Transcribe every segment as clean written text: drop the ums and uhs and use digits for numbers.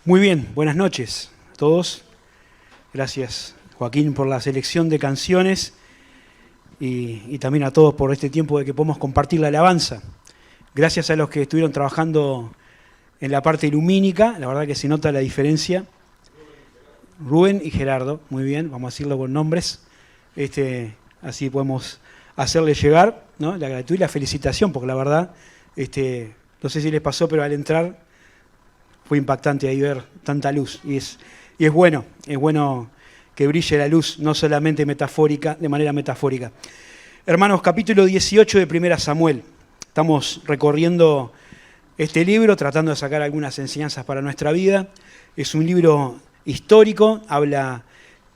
Muy bien, buenas noches a todos. Gracias, Joaquín, por la selección de canciones y también a todos por este tiempo de que podemos compartir la alabanza. Gracias a los que estuvieron trabajando en la parte lumínica, la verdad que se nota la diferencia. Rubén y Gerardo, muy bien, vamos a decirlo con nombres. Así podemos hacerle llegar, ¿no?, la gratitud y la felicitación, porque la verdad, no sé si les pasó, pero al entrar fue impactante ahí ver tanta luz. Y es bueno que brille la luz, no solamente metafórica, de manera metafórica. Hermanos, capítulo 18 de 1 Samuel. Estamos recorriendo este libro, tratando de sacar algunas enseñanzas para nuestra vida. Es un libro histórico, habla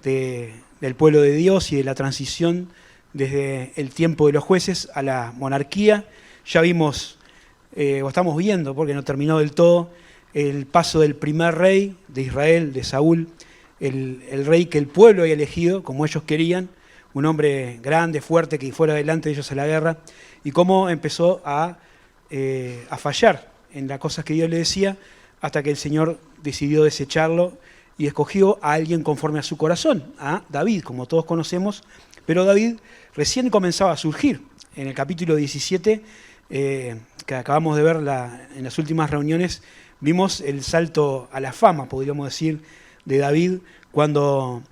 del pueblo de Dios y de la transición desde el tiempo de los jueces a la monarquía. Ya vimos, o estamos viendo, porque no terminó del todo, el paso del primer rey de Israel, de Saúl, el rey que el pueblo había elegido, como ellos querían, un hombre grande, fuerte, que fuera delante de ellos a la guerra, y cómo empezó a fallar en las cosas que Dios le decía, hasta que el Señor decidió desecharlo y escogió a alguien conforme a su corazón, a David, como todos conocemos, pero David recién comenzaba a surgir. En el capítulo 17, que acabamos de ver en las últimas reuniones, vimos el salto a la fama, podríamos decir, de David, cuando,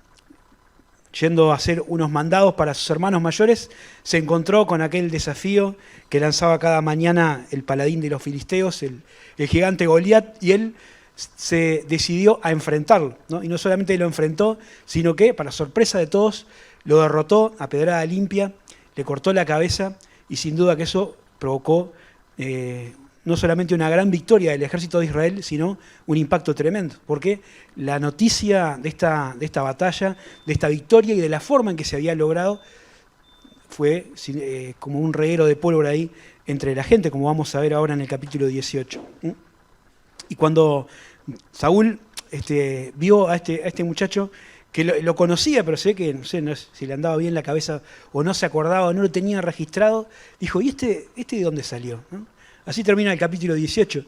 yendo a hacer unos mandados para sus hermanos mayores, se encontró con aquel desafío que lanzaba cada mañana el paladín de los filisteos, el gigante Goliat, y él se decidió a enfrentarlo, ¿no? Y no solamente lo enfrentó, sino que, para sorpresa de todos, lo derrotó a pedrada limpia, le cortó la cabeza, y sin duda que eso provocó no solamente una gran victoria del ejército de Israel, sino un impacto tremendo, porque la noticia de esta batalla, de esta victoria y de la forma en que se había logrado, fue como un reguero de pólvora ahí entre la gente, como vamos a ver ahora en el capítulo 18. Y cuando Saúl vio a este muchacho, que lo conocía, pero sé que no sé si le andaba bien la cabeza o no se acordaba o no lo tenía registrado, dijo, ¿y este de dónde salió?, ¿no? Así termina el capítulo 17,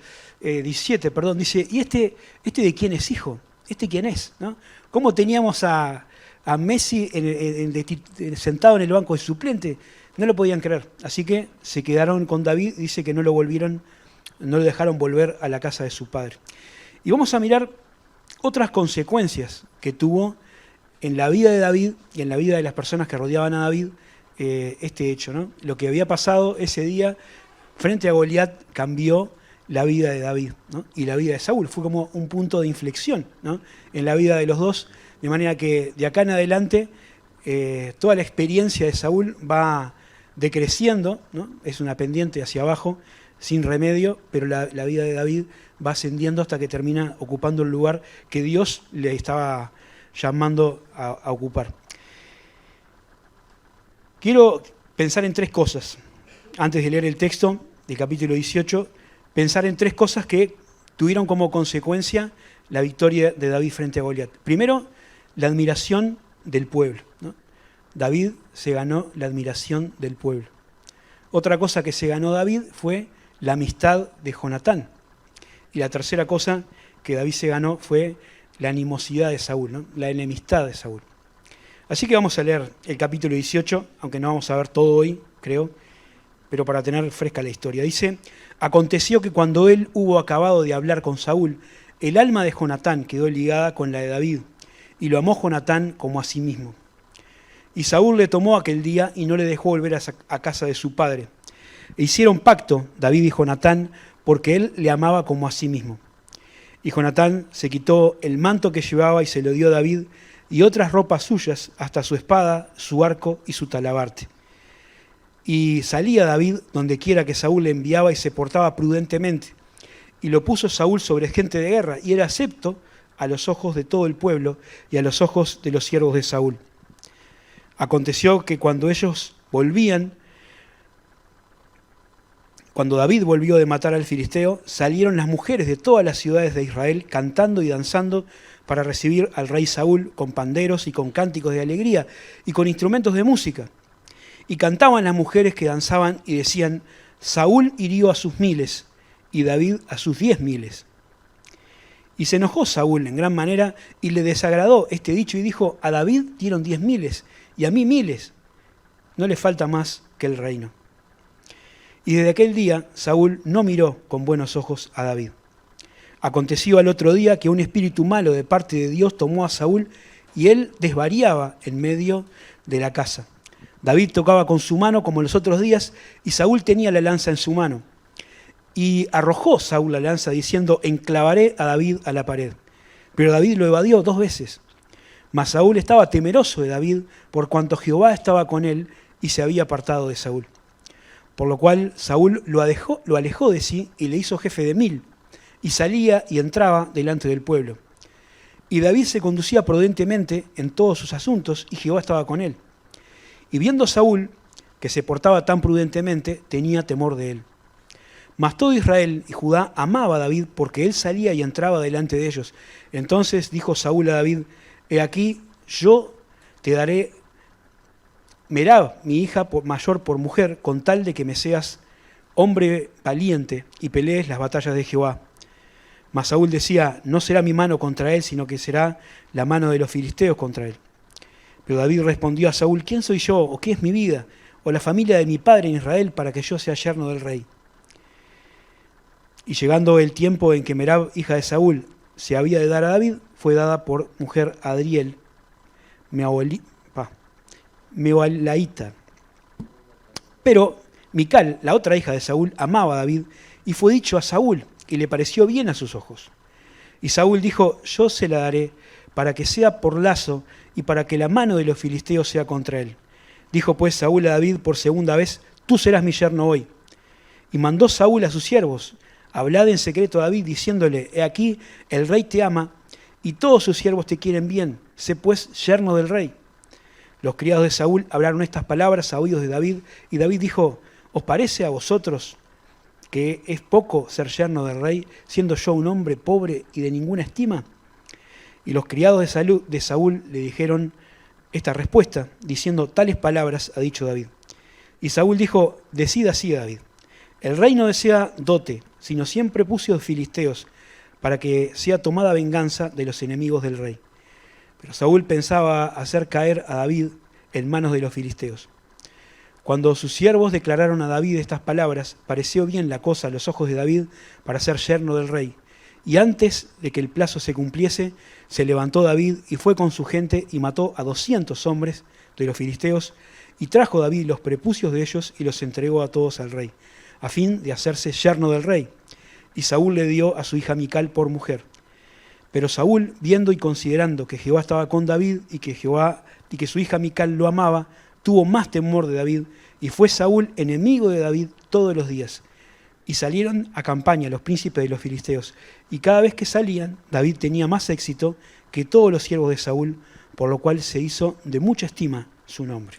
dice, ¿y este de quién es hijo? ¿Este quién es?, ¿no? ¿Cómo teníamos a Messi sentado en el banco de suplente? No lo podían creer. Así que se quedaron con David, dice que no lo dejaron volver a la casa de su padre. Y vamos a mirar otras consecuencias que tuvo en la vida de David y en la vida de las personas que rodeaban a David este hecho, ¿no? Lo que había pasado ese día frente a Goliat cambió la vida de David, ¿no?, y la vida de Saúl. Fue como un punto de inflexión, ¿no?, en la vida de los dos, de manera que de acá en adelante toda la experiencia de Saúl va decreciendo, ¿no? Es una pendiente hacia abajo, sin remedio, pero la vida de David va ascendiendo hasta que termina ocupando el lugar que Dios le estaba llamando a ocupar. Quiero pensar en tres cosas. Antes de leer el texto del capítulo 18, pensar en tres cosas que tuvieron como consecuencia la victoria de David frente a Goliat. Primero, la admiración del pueblo, ¿no? David se ganó la admiración del pueblo. Otra cosa que se ganó David fue la amistad de Jonatán. Y la tercera cosa que David se ganó fue la animosidad de Saúl, ¿no?, la enemistad de Saúl. Así que vamos a leer el capítulo 18, aunque no vamos a ver todo hoy, creo, pero para tener fresca la historia. Dice, aconteció que cuando él hubo acabado de hablar con Saúl, el alma de Jonatán quedó ligada con la de David, y lo amó Jonatán como a sí mismo. Y Saúl le tomó aquel día y no le dejó volver a casa de su padre. E hicieron pacto, David y Jonatán, porque él le amaba como a sí mismo. Y Jonatán se quitó el manto que llevaba y se lo dio a David, y otras ropas suyas, hasta su espada, su arco y su talabarte. Y salía David donde quiera que Saúl le enviaba y se portaba prudentemente. Y lo puso Saúl sobre gente de guerra, y era acepto a los ojos de todo el pueblo y a los ojos de los siervos de Saúl. Aconteció que cuando David volvió de matar al filisteo, salieron las mujeres de todas las ciudades de Israel cantando y danzando para recibir al rey Saúl con panderos y con cánticos de alegría y con instrumentos de música. Y cantaban las mujeres que danzaban y decían, Saúl hirió a sus 1000 y David a sus 10.000. Y se enojó Saúl en gran manera y le desagradó este dicho y dijo, a David dieron 10.000 y a mí 1.000, no le falta más que el reino. Y desde aquel día Saúl no miró con buenos ojos a David. Aconteció al otro día que un espíritu malo de parte de Dios tomó a Saúl y él desvariaba en medio de la casa. David tocaba con su mano como los otros días y Saúl tenía la lanza en su mano. Y arrojó Saúl la lanza diciendo, enclavaré a David a la pared. Pero David lo evadió 2 veces. Mas Saúl estaba temeroso de David por cuanto Jehová estaba con él y se había apartado de Saúl. Por lo cual Saúl lo alejó de sí y le hizo jefe de 1000, y salía y entraba delante del pueblo. Y David se conducía prudentemente en todos sus asuntos, y Jehová estaba con él. Y viendo Saúl que se portaba tan prudentemente, tenía temor de él. Mas todo Israel y Judá amaba a David, porque él salía y entraba delante de ellos. Entonces dijo Saúl a David, he aquí, yo te daré Merab, mi hija mayor, por mujer, con tal de que me seas hombre valiente y pelees las batallas de Jehová. Mas Saúl decía, no será mi mano contra él, sino que será la mano de los filisteos contra él. Pero David respondió a Saúl, ¿quién soy yo, o qué es mi vida, o la familia de mi padre en Israel, para que yo sea yerno del rey? Y llegando el tiempo en que Merab, hija de Saúl, se había de dar a David, fue dada por mujer a Adriel, Meolaíta. Pero Mical, la otra hija de Saúl, amaba a David, y fue dicho a Saúl, y le pareció bien a sus ojos. Y Saúl dijo, yo se la daré, para que sea por lazo, y para que la mano de los filisteos sea contra él. Dijo pues Saúl a David por segunda vez, tú serás mi yerno hoy. Y mandó Saúl a sus siervos, hablad en secreto a David, diciéndole, he aquí, el rey te ama, y todos sus siervos te quieren bien, sé pues yerno del rey. Los criados de Saúl hablaron estas palabras a oídos de David, y David dijo, ¿os parece a vosotros que es poco ser yerno del rey, siendo yo un hombre pobre y de ninguna estima? Y los criados de Saúl le dijeron esta respuesta, diciendo, tales palabras ha dicho David. Y Saúl dijo, decid así, David, el rey no desea dote, sino siempre pucio de filisteos, para que sea tomada venganza de los enemigos del rey. Pero Saúl pensaba hacer caer a David en manos de los filisteos. Cuando sus siervos declararon a David estas palabras, pareció bien la cosa a los ojos de David para ser yerno del rey. Y antes de que el plazo se cumpliese, se levantó David y fue con su gente y mató a 200 hombres de los filisteos, y trajo David los prepucios de ellos y los entregó a todos al rey, a fin de hacerse yerno del rey. Y Saúl le dio a su hija Mical por mujer. Pero Saúl, viendo y considerando que Jehová estaba con David y que su hija Mical lo amaba, tuvo más temor de David, y fue Saúl enemigo de David todos los días. Y salieron a campaña los príncipes de los filisteos, y cada vez que salían, David tenía más éxito que todos los siervos de Saúl, por lo cual se hizo de mucha estima su nombre.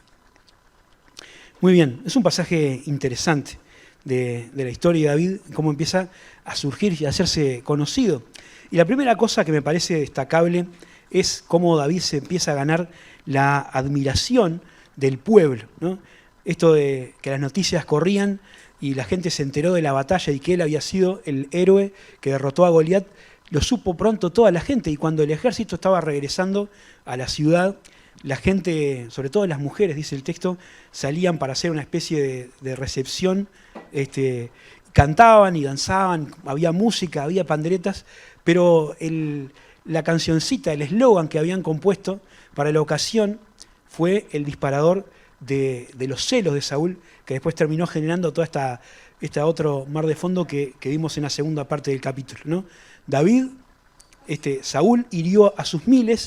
Muy bien, es un pasaje interesante de la historia de David, cómo empieza a surgir y a hacerse conocido. Y la primera cosa que me parece destacable es cómo David se empieza a ganar la admiración del pueblo, ¿no? Esto de que las noticias corrían y la gente se enteró de la batalla y que él había sido el héroe que derrotó a Goliat, lo supo pronto toda la gente, y cuando el ejército estaba regresando a la ciudad, la gente, sobre todo las mujeres, dice el texto, salían para hacer una especie de recepción, cantaban y danzaban, había música, había panderetas, pero la cancioncita, el eslogan que habían compuesto para la ocasión fue el disparador de los celos de Saúl, que después terminó generando toda esta otro mar de fondo que vimos en la segunda parte del capítulo, ¿no? Saúl hirió a sus 1000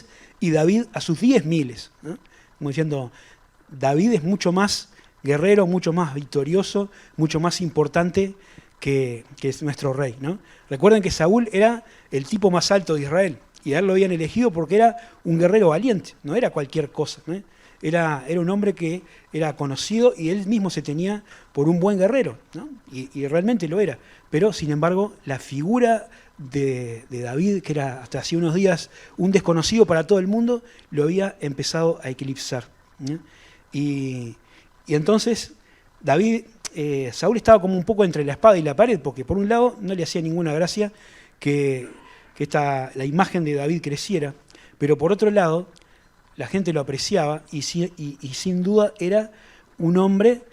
y David a sus 10.000, ¿no? Como diciendo, David es mucho más guerrero, mucho más victorioso, mucho más importante que es nuestro rey, ¿no? Recuerden que Saúl era el tipo más alto de Israel, y a él lo habían elegido porque era un guerrero valiente, no era cualquier cosa, ¿no? Era un hombre que era conocido y él mismo se tenía por un buen guerrero, ¿no? Y realmente lo era. Pero, sin embargo, la figura de David, que era hasta hace unos días un desconocido para todo el mundo, lo había empezado a eclipsar, ¿no? Y entonces Saúl estaba como un poco entre la espada y la pared, porque por un lado no le hacía ninguna gracia que que la imagen de David creciera, pero por otro lado, la gente lo apreciaba y sin duda era un hombre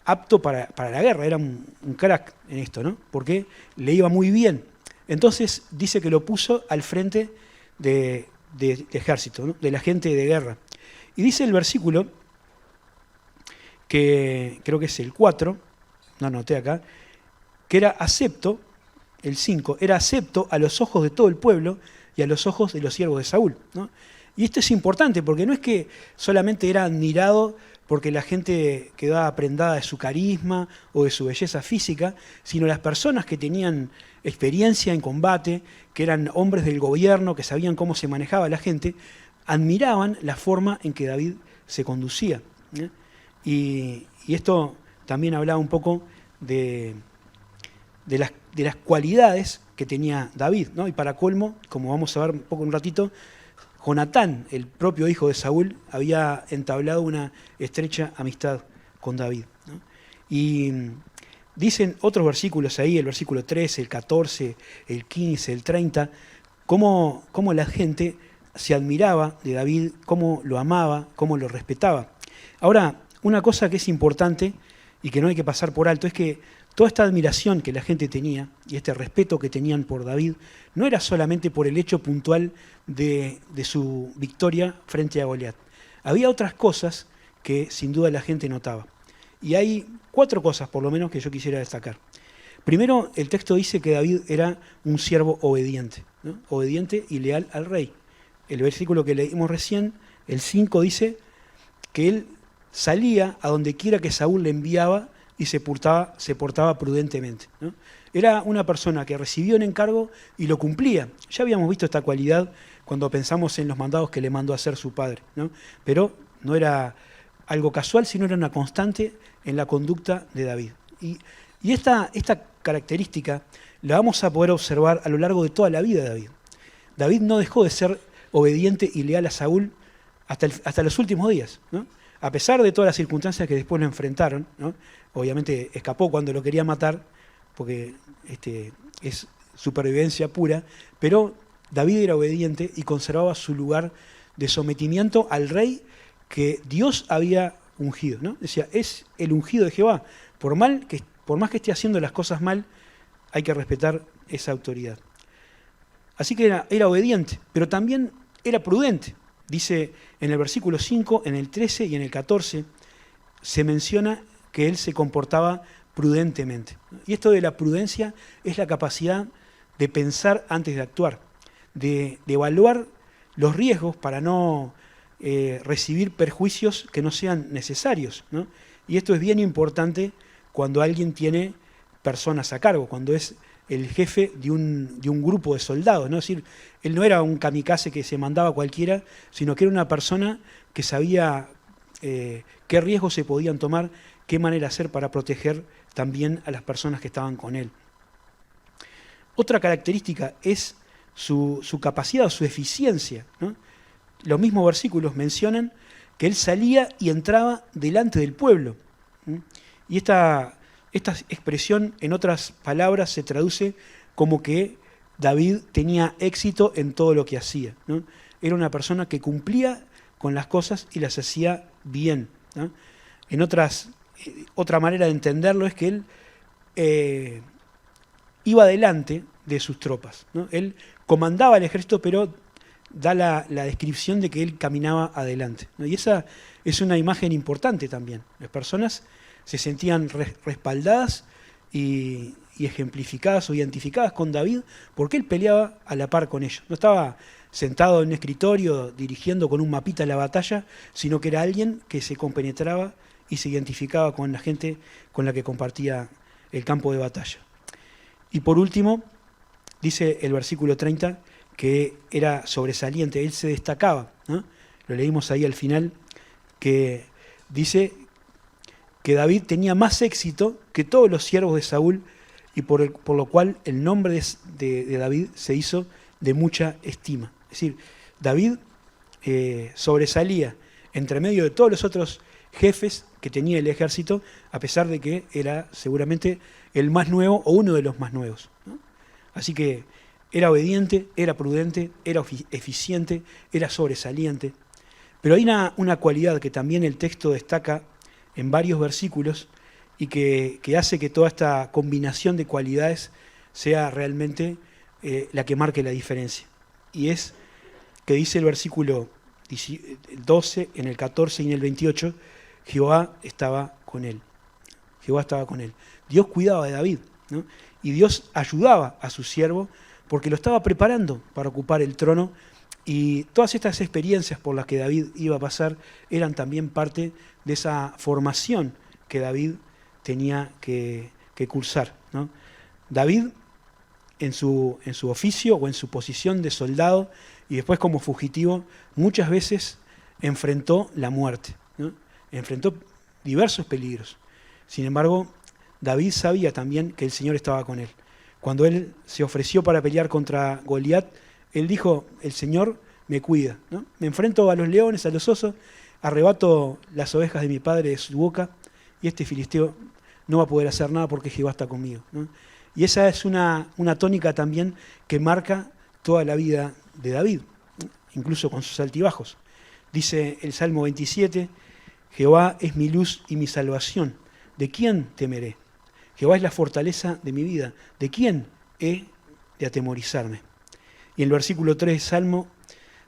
apto para la guerra, era un crack en esto, ¿no? Porque le iba muy bien. Entonces dice que lo puso al frente de ejército, ¿no? De la gente de guerra. Y dice el versículo, que creo que es el 4, no anoté acá, que era acepto, el 5, era acepto a los ojos de todo el pueblo y a los ojos de los siervos de Saúl, ¿no? Y esto es importante porque no es que solamente era admirado porque la gente quedaba prendada de su carisma o de su belleza física, sino las personas que tenían experiencia en combate, que eran hombres del gobierno, que sabían cómo se manejaba la gente, admiraban la forma en que David se conducía, ¿eh? Y esto también hablaba un poco de las cualidades que tenía David, ¿no? Y para colmo, como vamos a ver un poco en un ratito, Jonatán, el propio hijo de Saúl, había entablado una estrecha amistad con David, ¿no? Y dicen otros versículos ahí, el versículo 13, el 14, el 15, el 30, cómo la gente se admiraba de David, cómo lo amaba, cómo lo respetaba. Ahora, una cosa que es importante y que no hay que pasar por alto es que toda esta admiración que la gente tenía y este respeto que tenían por David no era solamente por el hecho puntual de su victoria frente a Goliat. Había otras cosas que sin duda la gente notaba. Y hay 4 cosas por lo menos que yo quisiera destacar. Primero, el texto dice que David era un siervo obediente, ¿no? Obediente y leal al rey. El versículo que leímos recién, el 5, dice que él salía a donde quiera que Saúl le enviaba y se portaba prudentemente, ¿no? Era una persona que recibió un encargo y lo cumplía. Ya habíamos visto esta cualidad cuando pensamos en los mandados que le mandó a hacer su padre, ¿no? Pero no era algo casual, sino era una constante en la conducta de David. Y esta característica la vamos a poder observar a lo largo de toda la vida de David. David no dejó de ser obediente y leal a Saúl hasta los últimos días, ¿no? A pesar de todas las circunstancias que después lo enfrentaron, ¿no? Obviamente escapó cuando lo quería matar, porque es supervivencia pura, pero David era obediente y conservaba su lugar de sometimiento al rey que Dios había ungido, ¿no? Decía, es el ungido de Jehová. Por más que esté haciendo las cosas mal, hay que respetar esa autoridad. Así que era obediente, pero también era prudente. Dice en el versículo 5, en el 13 y en el 14, se menciona que él se comportaba prudentemente. Y esto de la prudencia es la capacidad de pensar antes de actuar, de evaluar los riesgos para no recibir perjuicios que no sean necesarios, ¿no? Y esto es bien importante cuando alguien tiene personas a cargo, cuando es el jefe de un grupo de soldados, ¿no? Es decir, él no era un kamikaze que se mandaba a cualquiera, sino que era una persona que sabía qué riesgos se podían tomar, qué manera hacer para proteger también a las personas que estaban con él. Otra característica es su capacidad, su eficiencia, ¿no? Los mismos versículos mencionan que él salía y entraba delante del pueblo, ¿sí? Y esta expresión, en otras palabras, se traduce como que David tenía éxito en todo lo que hacía, ¿no? Era una persona que cumplía con las cosas y las hacía bien, ¿no? Otra manera de entenderlo es que él iba delante de sus tropas, ¿no? Él comandaba el ejército, pero da la descripción de que él caminaba adelante, ¿no? Y esa es una imagen importante también. Las personas se sentían respaldadas y ejemplificadas o identificadas con David porque él peleaba a la par con ellos. No estaba sentado en un escritorio dirigiendo con un mapita la batalla, sino que era alguien que se compenetraba y se identificaba con la gente con la que compartía el campo de batalla. Y por último, dice el versículo 30, que era sobresaliente, él se destacaba, ¿no? Lo leímos ahí al final, que dice que David tenía más éxito que todos los siervos de Saúl y por lo cual el nombre de David se hizo de mucha estima. Es decir, David sobresalía entre medio de todos los otros jefes que tenía el ejército, a pesar de que era seguramente el más nuevo o uno de los más nuevos, ¿no? Así que Era obediente, era prudente, era eficiente, era sobresaliente. Pero hay una cualidad que también el texto destaca en varios versículos y que hace que toda esta combinación de cualidades sea realmente la que marque la diferencia. Y es que dice el versículo 12, en el 14 y en el 28, Jehová estaba con él. Jehová estaba con él. Dios cuidaba de David, ¿no? Y Dios ayudaba a su siervo porque lo estaba preparando para ocupar el trono, y todas estas experiencias por las que David iba a pasar eran también parte de esa formación que David tenía que cursar, ¿no? David, en su oficio o en su posición de soldado y después como fugitivo, muchas veces enfrentó la muerte, ¿no? Enfrentó diversos peligros. Sin embargo, David sabía también que el Señor estaba con él. Cuando él se ofreció para pelear contra Goliat, él dijo: el Señor me cuida, ¿no? Me enfrento a los leones, a los osos, arrebato las ovejas de mi padre de su boca, y este filisteo no va a poder hacer nada porque Jehová está conmigo, ¿no? Y esa es una tónica también que marca toda la vida de David, ¿no? Incluso con sus altibajos. Dice el Salmo 27, Jehová es mi luz y mi salvación, ¿de quién temeré? Jehová es la fortaleza de mi vida, ¿de quién he de atemorizarme? Y en el versículo 3 del Salmo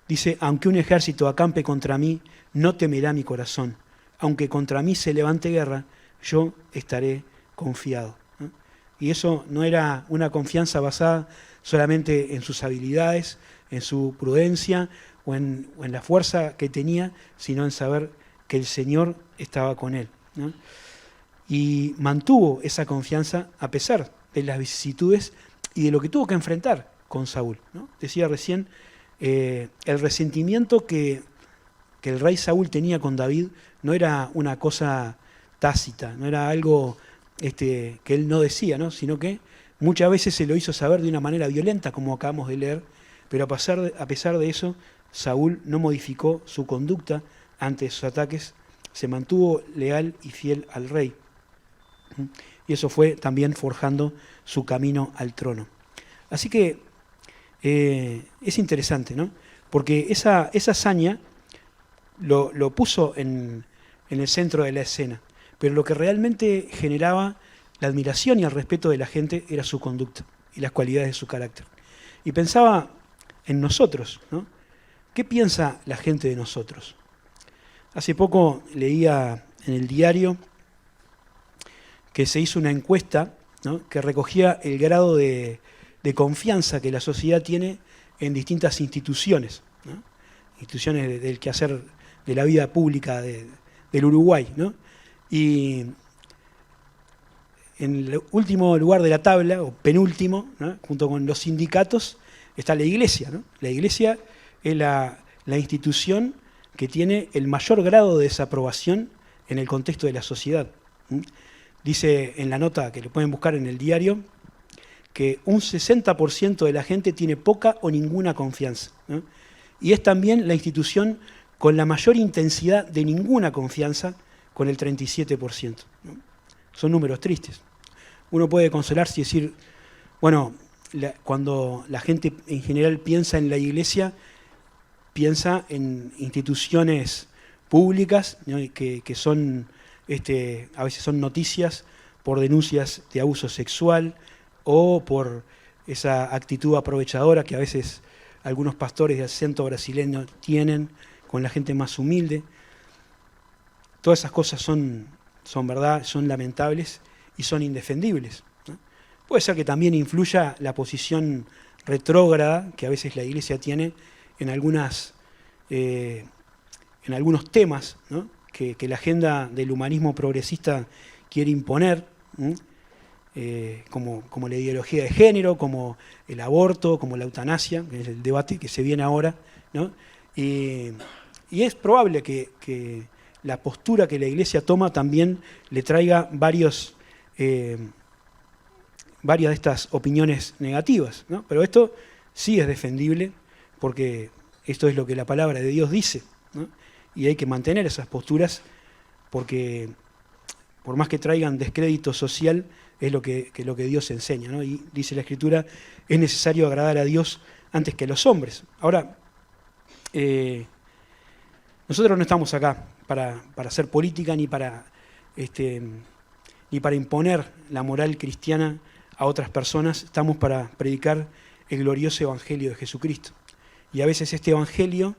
dice: aunque un ejército acampe contra mí, no temerá mi corazón. Aunque contra mí se levante guerra, yo estaré confiado, ¿no? Y eso no era una confianza basada solamente en sus habilidades, en su prudencia o en la fuerza que tenía, sino en saber que el Señor estaba con él, ¿no? Y mantuvo esa confianza a pesar de las vicisitudes y de lo que tuvo que enfrentar con Saúl, ¿no? Decía recién, el resentimiento que el rey Saúl tenía con David no era una cosa tácita, no era algo que él no decía, ¿no? Sino que muchas veces se lo hizo saber de una manera violenta, como acabamos de leer, pero a pesar de eso, Saúl no modificó su conducta ante sus ataques, se mantuvo leal y fiel al rey. Y eso fue también forjando su camino al trono. Así que es interesante, ¿no? Porque esa hazaña lo puso en el centro de la escena, pero lo que realmente generaba la admiración y el respeto de la gente era su conducta y las cualidades de su carácter. Y pensaba en nosotros, ¿no? ¿Qué piensa la gente de nosotros? Hace poco leía en el diario que se hizo una encuesta, ¿no?, que recogía el grado de confianza que la sociedad tiene en distintas instituciones, ¿no? Instituciones del quehacer de la vida pública del Uruguay, ¿no? Y en el último lugar de la tabla, o penúltimo, ¿no?, junto con los sindicatos, está la Iglesia, ¿no? La Iglesia es la institución que tiene el mayor grado de desaprobación en el contexto de la sociedad. Dice en la nota, que lo pueden buscar en el diario, que un 60% de la gente tiene poca o ninguna confianza, ¿no? Y es también la institución con la mayor intensidad de ninguna confianza, con el 37%, ¿no? Son números tristes. Uno puede consolarse y decir, bueno, cuando la gente en general piensa en la Iglesia, piensa en instituciones públicas, ¿no?, que son, a veces son noticias por denuncias de abuso sexual o por esa actitud aprovechadora que a veces algunos pastores de acento brasileño tienen con la gente más humilde. Todas esas cosas son verdad, son lamentables y son indefendibles, ¿no? Puede ser que también influya la posición retrógrada que a veces la Iglesia tiene en algunos temas, ¿no?, que la agenda del humanismo progresista quiere imponer, ¿no?, como la ideología de género, como el aborto, como la eutanasia, que es el debate que se viene ahora, ¿no? Y es probable que la postura que la Iglesia toma también le traiga varias de estas opiniones negativas, ¿no? Pero esto sí es defendible, porque esto es lo que la palabra de Dios dice, ¿no? Y hay que mantener esas posturas, porque por más que traigan descrédito social, es lo que Dios enseña, ¿no? Y dice la Escritura, es necesario agradar a Dios antes que a los hombres. Ahora, nosotros no estamos acá para hacer política ni para imponer la moral cristiana a otras personas, estamos para predicar el glorioso evangelio de Jesucristo. Y a veces este evangelio,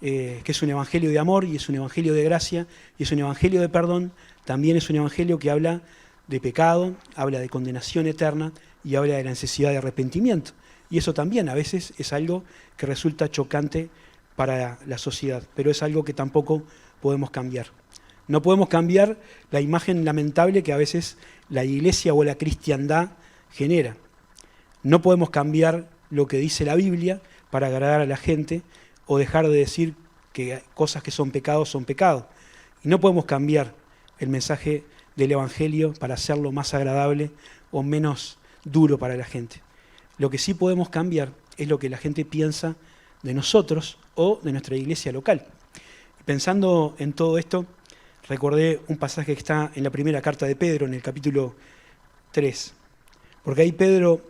que es un evangelio de amor y es un evangelio de gracia y es un evangelio de perdón, también es un evangelio que habla de pecado, habla de condenación eterna y habla de la necesidad de arrepentimiento. Y eso también a veces es algo que resulta chocante para la sociedad, pero es algo que tampoco podemos cambiar. No podemos cambiar la imagen lamentable que a veces la iglesia o la cristiandad genera. No podemos cambiar lo que dice la Biblia para agradar a la gente o dejar de decir que cosas que son pecado. Y no podemos cambiar el mensaje del Evangelio para hacerlo más agradable o menos duro para la gente. Lo que sí podemos cambiar es lo que la gente piensa de nosotros o de nuestra iglesia local. Pensando en todo esto, recordé un pasaje que está en la primera carta de Pedro, en el capítulo 3. Porque ahí Pedro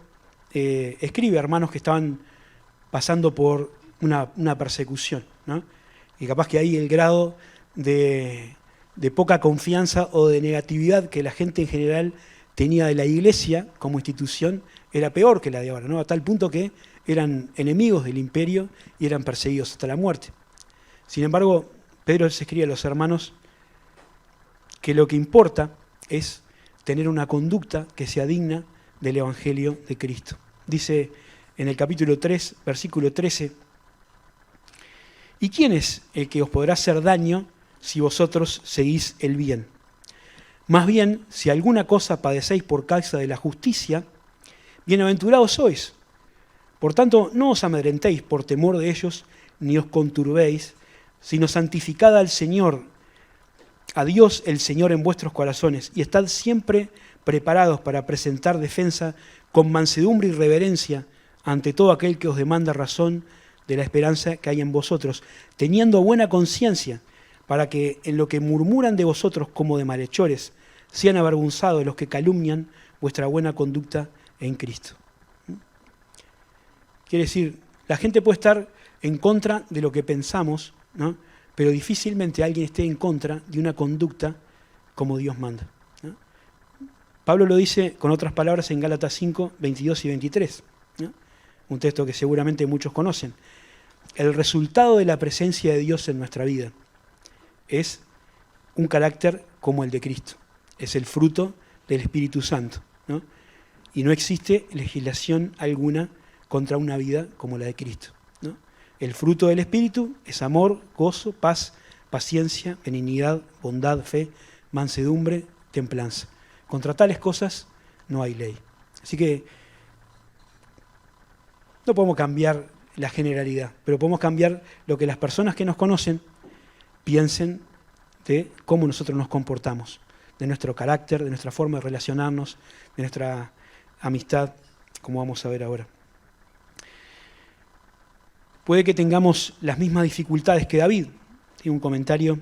escribe a hermanos que estaban pasando por una persecución, ¿no? Y capaz que ahí el grado de poca confianza o de negatividad que la gente en general tenía de la iglesia como institución era peor que la de ahora, ¿no? A tal punto que eran enemigos del imperio y eran perseguidos hasta la muerte. Sin embargo, Pedro les escribe a los hermanos que lo que importa es tener una conducta que sea digna del Evangelio de Cristo. Dice en el capítulo 3, versículo 13, ¿y quién es el que os podrá hacer daño si vosotros seguís el bien? Más bien, si alguna cosa padecéis por causa de la justicia, bienaventurados sois. Por tanto, no os amedrentéis por temor de ellos, ni os conturbéis, sino santificad al Señor, a Dios el Señor en vuestros corazones, y estad siempre preparados para presentar defensa con mansedumbre y reverencia ante todo aquel que os demanda razón de la esperanza que hay en vosotros, teniendo buena conciencia, para que en lo que murmuran de vosotros como de malhechores, sean avergonzados los que calumnian vuestra buena conducta en Cristo. Quiere decir, la gente puede estar en contra de lo que pensamos, ¿no? Pero difícilmente alguien esté en contra de una conducta como Dios manda, ¿no? Pablo lo dice con otras palabras en Gálatas 5, 22 y 23, ¿no? Un texto que seguramente muchos conocen. El resultado de la presencia de Dios en nuestra vida es un carácter como el de Cristo. Es el fruto del Espíritu Santo, ¿no? Y no existe legislación alguna contra una vida como la de Cristo, ¿no? El fruto del Espíritu es amor, gozo, paz, paciencia, benignidad, bondad, fe, mansedumbre, templanza. Contra tales cosas no hay ley. Así que no podemos cambiar la generalidad, pero podemos cambiar lo que las personas que nos conocen piensen de cómo nosotros nos comportamos, de nuestro carácter, de nuestra forma de relacionarnos, de nuestra amistad, como vamos a ver ahora. Puede que tengamos las mismas dificultades que David. Y un comentario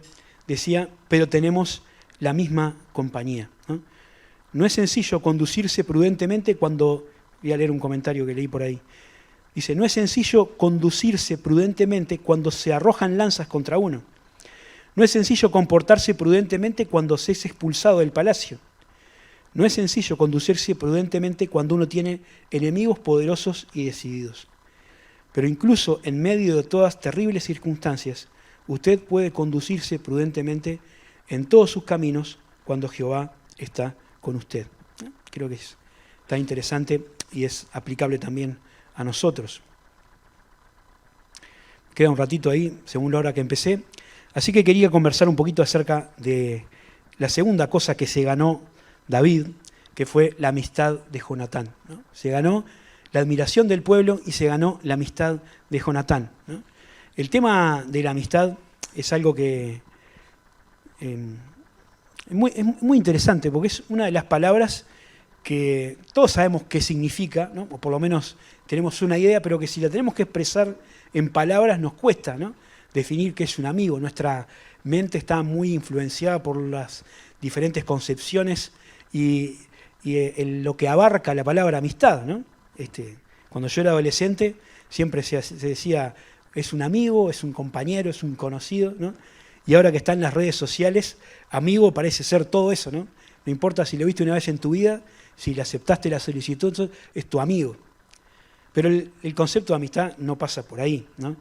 decía, pero tenemos la misma compañía, ¿no? No es sencillo conducirse prudentemente cuando... Voy a leer un comentario que leí por ahí. Dice, no es sencillo conducirse prudentemente cuando se arrojan lanzas contra uno. No es sencillo comportarse prudentemente cuando se es expulsado del palacio. No es sencillo conducirse prudentemente cuando uno tiene enemigos poderosos y decididos. Pero incluso en medio de todas terribles circunstancias, usted puede conducirse prudentemente en todos sus caminos cuando Jehová está con usted. Creo que está interesante y es aplicable también a nosotros. Queda un ratito ahí, según la hora que empecé. Así que quería conversar un poquito acerca de la segunda cosa que se ganó David, que fue la amistad de Jonatán, ¿no? Se ganó la admiración del pueblo y se ganó la amistad de Jonatán, ¿no? El tema de la amistad es algo que es muy interesante, porque es una de las palabras que todos sabemos qué significa, ¿no? O por lo menos tenemos una idea, pero que si la tenemos que expresar en palabras nos cuesta, ¿no? Definir qué es un amigo. Nuestra mente está muy influenciada por las diferentes concepciones y lo que abarca la palabra amistad, ¿no? Cuando yo era adolescente siempre se decía, es un amigo, es un compañero, es un conocido, ¿no? Y ahora que están las redes sociales, amigo parece ser todo eso, ¿no? No importa si lo viste una vez en tu vida, si le aceptaste la solicitud, es tu amigo. Pero el concepto de amistad no pasa por ahí, ¿no?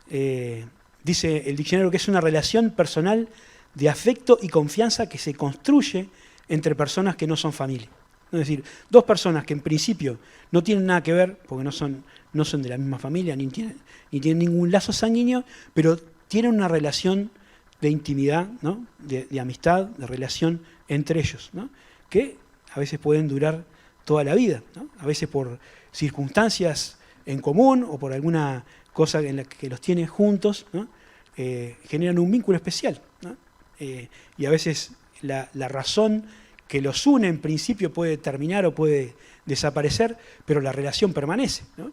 Dice el diccionario que es una relación personal de afecto y confianza que se construye entre personas que no son familia. Es decir, dos personas que en principio no tienen nada que ver, porque no son de la misma familia, ni tienen ningún lazo sanguíneo, pero tienen una relación de intimidad, ¿no? de amistad, de relación entre ellos, ¿no? Que a veces pueden durar toda la vida, ¿no? A veces por circunstancias en común o por alguna cosa en la que los tiene juntos, ¿no? Generan un vínculo especial, ¿no? Y a veces la razón que los une en principio puede terminar o puede desaparecer, pero la relación permanece, ¿no?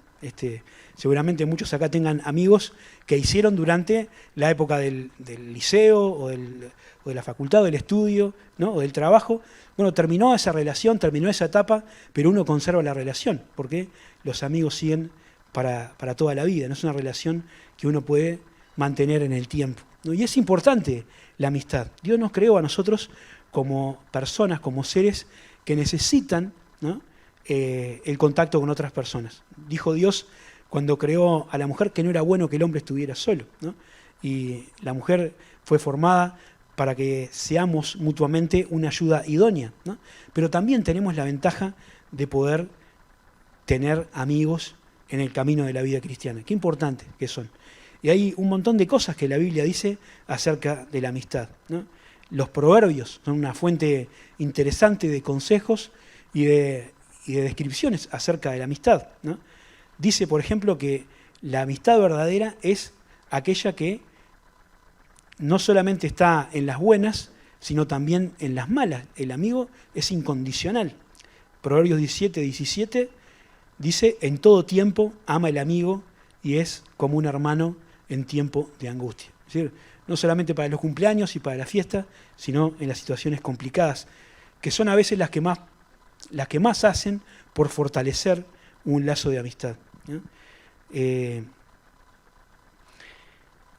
Seguramente muchos acá tengan amigos que hicieron durante la época del liceo o de la facultad o del estudio, ¿no? O del trabajo. Bueno, terminó esa relación, terminó esa etapa, pero uno conserva la relación, porque los amigos siguen para toda la vida, no es una relación que uno puede mantener en el tiempo, ¿no? Y es importante la amistad. Dios nos creó a nosotros como personas, como seres que necesitan, ¿no? El contacto con otras personas. Dijo Dios cuando creó a la mujer que no era bueno que el hombre estuviera solo, ¿no? Y la mujer fue formada para que seamos mutuamente una ayuda idónea, ¿no? Pero también tenemos la ventaja de poder tener amigos en el camino de la vida cristiana. Qué importante que son. Y hay un montón de cosas que la Biblia dice acerca de la amistad, ¿no? Los proverbios son una fuente interesante de consejos y de descripciones acerca de la amistad, ¿no? Dice, por ejemplo, que la amistad verdadera es aquella que no solamente está en las buenas, sino también en las malas. El amigo es incondicional. Proverbios 17 dice, en todo tiempo ama el amigo y es como un hermano en tiempo de angustia. Es decir, no solamente para los cumpleaños y para la fiesta, sino en las situaciones complicadas, que son a veces las que más hacen por fortalecer un lazo de amistad, ¿no?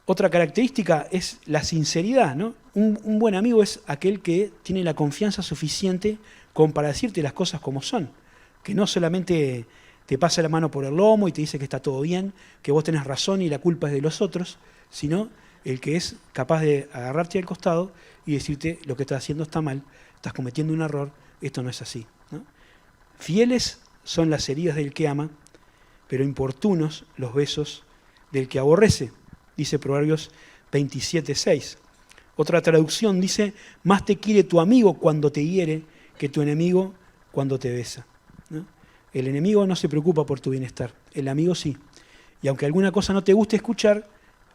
Otra característica es la sinceridad, ¿no? Un buen amigo es aquel que tiene la confianza suficiente como para decirte las cosas como son, que no solamente te pasa la mano por el lomo y te dice que está todo bien, que vos tenés razón y la culpa es de los otros, sino el que es capaz de agarrarte al costado y decirte lo que estás haciendo está mal, estás cometiendo un error, esto no es así, ¿no? Fieles son las heridas del que ama, pero importunos los besos del que aborrece, dice Proverbios 27:6. Otra traducción dice, más te quiere tu amigo cuando te hiere que tu enemigo cuando te besa, ¿no? El enemigo no se preocupa por tu bienestar, el amigo sí. Y aunque alguna cosa no te guste escuchar,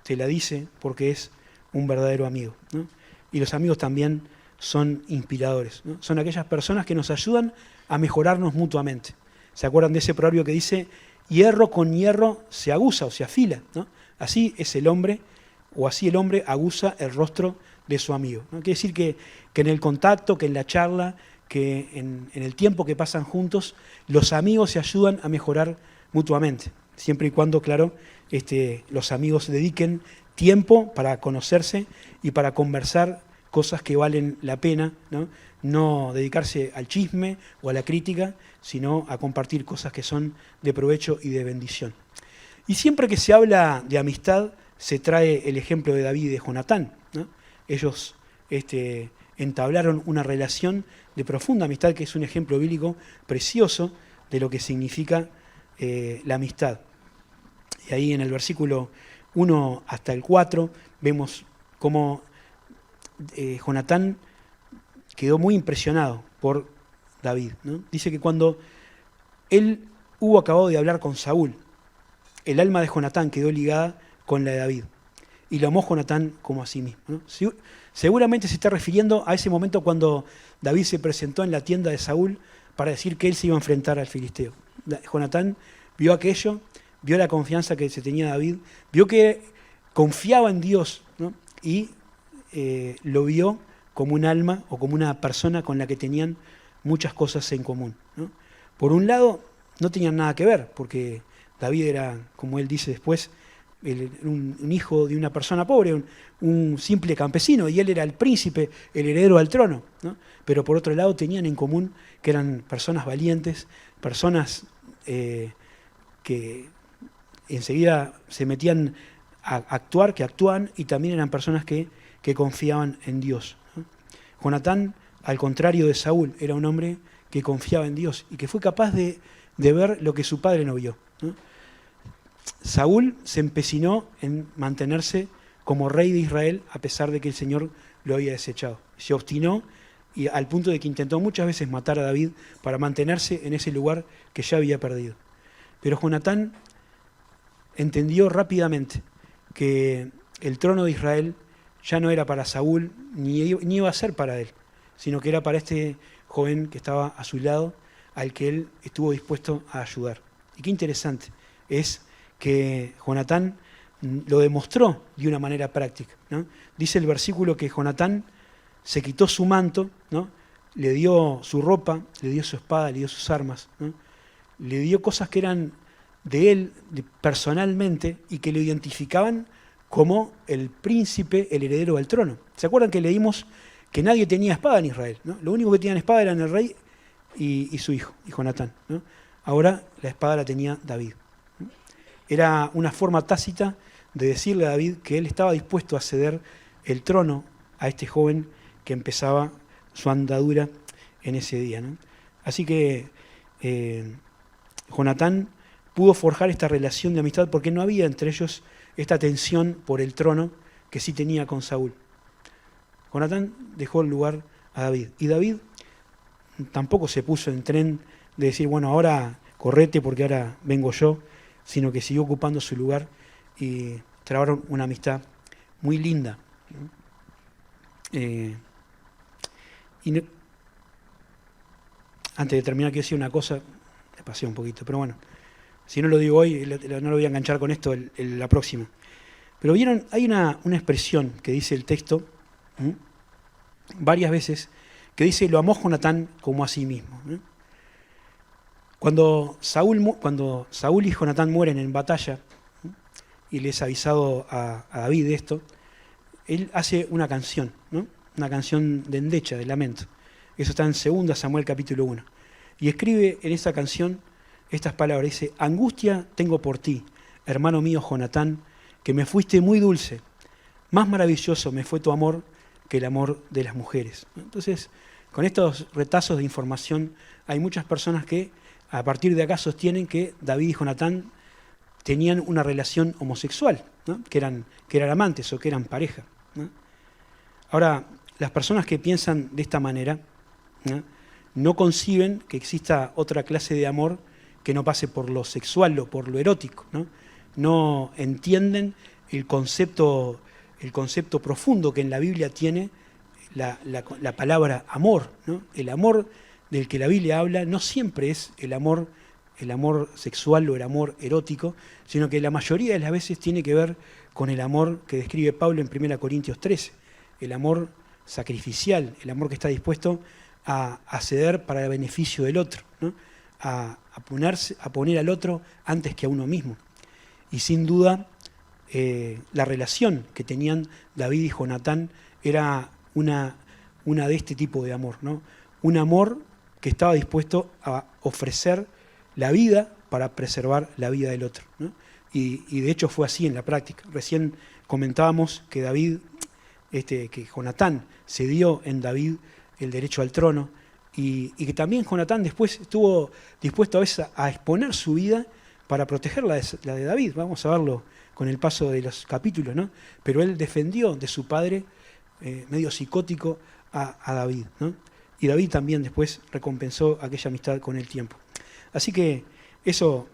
te la dice porque es un verdadero amigo, ¿no? Y los amigos también son inspiradores, ¿no? Son aquellas personas que nos ayudan a mejorarnos mutuamente. ¿Se acuerdan de ese proverbio que dice, hierro con hierro se aguza o se afila, ¿no? Así es el hombre, o así el hombre aguza el rostro de su amigo, ¿no? Quiere decir que en el contacto, que en la charla, que en el tiempo que pasan juntos, los amigos se ayudan a mejorar mutuamente, siempre y cuando, claro, los amigos dediquen tiempo para conocerse y para conversar cosas que valen la pena, ¿no? No dedicarse al chisme o a la crítica, sino a compartir cosas que son de provecho y de bendición. Y siempre que se habla de amistad, se trae el ejemplo de David y de Jonatán, ¿no? Ellos entablaron una relación de profunda amistad, que es un ejemplo bíblico precioso de lo que significa la amistad. Y ahí en el versículo 1 hasta el 4 vemos cómo Jonatán quedó muy impresionado por David, ¿no? Dice que cuando él hubo acabado de hablar con Saúl, el alma de Jonatán quedó ligada con la de David y lo amó Jonatán como a sí mismo, ¿no? Seguramente se está refiriendo a ese momento cuando David se presentó en la tienda de Saúl para decir que él se iba a enfrentar al filisteo. Jonatán vio aquello, vio la confianza que se tenía David, vio que confiaba en Dios, ¿no? Y lo vio como un alma o como una persona con la que tenían muchas cosas en común, ¿no? Por un lado, no tenían nada que ver, porque David era, como él dice después, un hijo de una persona pobre, un simple campesino, y él era el príncipe, el heredero al trono, ¿no? Pero por otro lado tenían en común que eran personas valientes, personas que enseguida se metían a actuar, que actuaban, y también eran personas que confiaban en Dios, ¿no? Jonatán, al contrario de Saúl, era un hombre que confiaba en Dios y que fue capaz de ver lo que su padre no vio, ¿no? Saúl se empecinó en mantenerse como rey de Israel a pesar de que el Señor lo había desechado. Se obstinó y al punto de que intentó muchas veces matar a David para mantenerse en ese lugar que ya había perdido. Pero Jonatán entendió rápidamente que el trono de Israel ya no era para Saúl ni iba a ser para él, sino que era para este joven que estaba a su lado, al que él estuvo dispuesto a ayudar. Y qué interesante es que Jonatán lo demostró de una manera práctica, ¿no? Dice el versículo que Jonatán se quitó su manto, ¿no? Le dio su ropa, le dio su espada, le dio sus armas, ¿no? Le dio cosas que eran de él personalmente y que lo identificaban como el príncipe, el heredero al trono. ¿Se acuerdan que leímos que nadie tenía espada en Israel, ¿no? Lo único que tenían espada eran el rey y su hijo, y Jonatán, ¿no? Ahora la espada la tenía David. Era una forma tácita de decirle a David que él estaba dispuesto a ceder el trono a este joven que empezaba su andadura en ese día, ¿no? Así que Jonatán pudo forjar esta relación de amistad porque no había entre ellos esta tensión por el trono que sí tenía con Saúl. Jonatán dejó el lugar a David. Y David tampoco se puso en tren de decir, bueno, ahora correte porque ahora vengo yo, sino que siguió ocupando su lugar y trabaron una amistad muy linda, ¿no? Antes de terminar, quiero decir una cosa, me pasé un poquito, pero bueno, si no lo digo hoy, no lo voy a enganchar con esto la próxima. Pero vieron, hay una expresión que dice el texto, ¿sí?, varias veces, que dice, lo amó Jonatán como a sí mismo, ¿sí? Cuando Saúl y Jonatán mueren en batalla, ¿sí?, y les ha avisado a David de esto, él hace una canción, ¿no? Una canción de endecha, de lamento. Eso está en 2 Samuel capítulo 1. Y escribe en esa canción estas palabras, dice, angustia tengo por ti, hermano mío Jonatán, que me fuiste muy dulce, más maravilloso me fue tu amor que el amor de las mujeres. Entonces, con estos retazos de información, hay muchas personas que a partir de acá sostienen que David y Jonatán tenían una relación homosexual, ¿no? que eran amantes o que eran pareja, ¿no? Ahora, las personas que piensan de esta manera, no conciben que exista otra clase de amor que no pase por lo sexual o por lo erótico, ¿no? No entienden el concepto profundo que en la Biblia tiene la palabra amor, ¿no? El amor del que la Biblia habla no siempre es el amor sexual o el amor erótico, sino que la mayoría de las veces tiene que ver con el amor que describe Pablo en 1 Corintios 13, el amor sacrificial, el amor que está dispuesto a ceder para el beneficio del otro, ¿no? a poner al otro antes que a uno mismo. Y sin duda, la relación que tenían David y Jonatán era una de este tipo de amor, ¿no? Un amor que estaba dispuesto a ofrecer la vida para preservar la vida del otro, ¿no? Y de hecho fue así en la práctica. Recién comentábamos que que Jonatán cedió en David el derecho al trono y que también Jonatán después estuvo dispuesto a veces a exponer su vida para proteger la de David. Vamos a verlo con el paso de los capítulos, ¿no? Pero él defendió de su padre, medio psicótico, a David, ¿no? Y David también después recompensó aquella amistad con el tiempo. Así que eso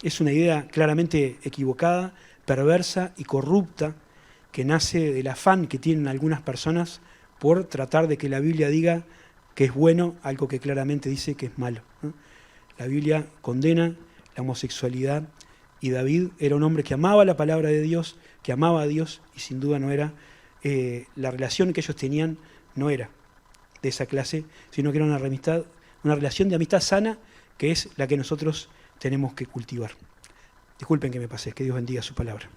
es una idea claramente equivocada, perversa y corrupta, que nace del afán que tienen algunas personas por tratar de que la Biblia diga que es bueno algo que claramente dice que es malo, ¿no? La Biblia condena la homosexualidad y David era un hombre que amaba la palabra de Dios, que amaba a Dios y sin duda no era, la relación que ellos tenían no era de esa clase, sino que era una amistad una relación de amistad sana que es la que nosotros tenemos que cultivar. Disculpen que me pasé, que Dios bendiga su palabra.